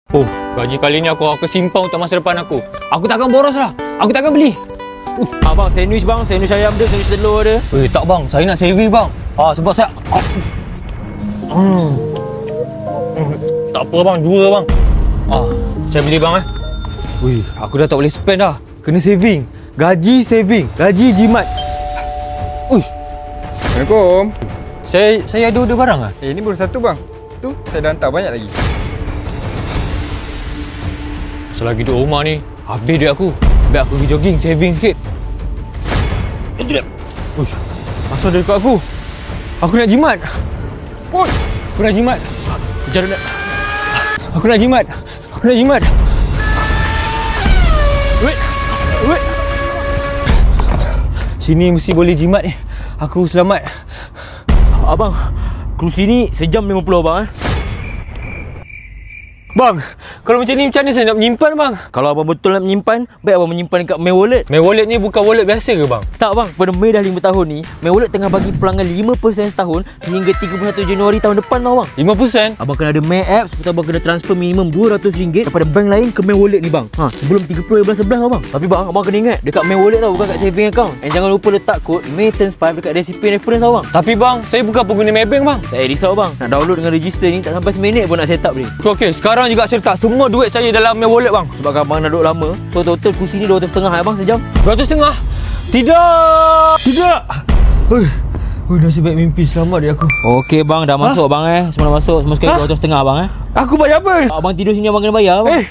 Oh, gaji kali ni aku simpan untuk masa depan aku. Aku takkan boros lah. Aku takkan beli. Bang, sandwich bang. Sandwich ayam dia, sandwich telur dia. Tak bang, saya nak saving bang. Sebab saya... Tak apa bang, 2 bang. Saya beli bang aku dah tak boleh spend dah. Kena saving. Gaji saving. Gaji jimat. Assalamualaikum. Saya ada barang lah. Ini baru 1 bang. Tu saya dah hantar banyak lagi. Selagi duduk rumah ni, habis duit aku. Biar aku pergi jogging, saving sikit. Asal dia dekat aku? Aku nak jimat. Aku nak jimat. Kejar dia. Aku nak jimat. Aku nak jimat. Wait. Sini mesti boleh jimat ni. Aku selamat. Abang, kerusi ni sejam 50 abang Bang, kalau macam ni macam mana saya nak menyimpan bang? Kalau abang betul nak menyimpan, baik abang menyimpan dekat May Wallet. May Wallet ni bukan wallet biasa ke bang? Tak bang, pada May dah 5 tahun ni, May Wallet tengah bagi pelanggan 5% setahun hingga 31 Januari tahun depan tau bang. 5%? Abang kena ada May App, serta abang kena transfer minimum RM200 daripada bank lain ke May Wallet ni bang. Sebelum 30 bulan 11 tau bang. Tapi bang, abang kena ingat, dekat May Wallet tau, bukan kat saving account. And jangan lupa letak kod May Turns 5 dekat recipe reference tau bang. Tapi bang, saya bukan pengguna Maybank bang. Tak payah risau bang, nak download dengan register ni tak sampai seminit pun nak set up ni. Okey, sekarang juga saya letak semua duit saya dalam May Wallet bang. Sebab abang dah duduk lama, so total kursi ni 250 abang sejam. 250? Tidak. Nasib baik mimpi selamat dia aku. Okey bang, dah masuk bang Semua dah masuk, semua sekali 250 abang Aku bayar apa? Abang tidur sini abang kena bayar bang.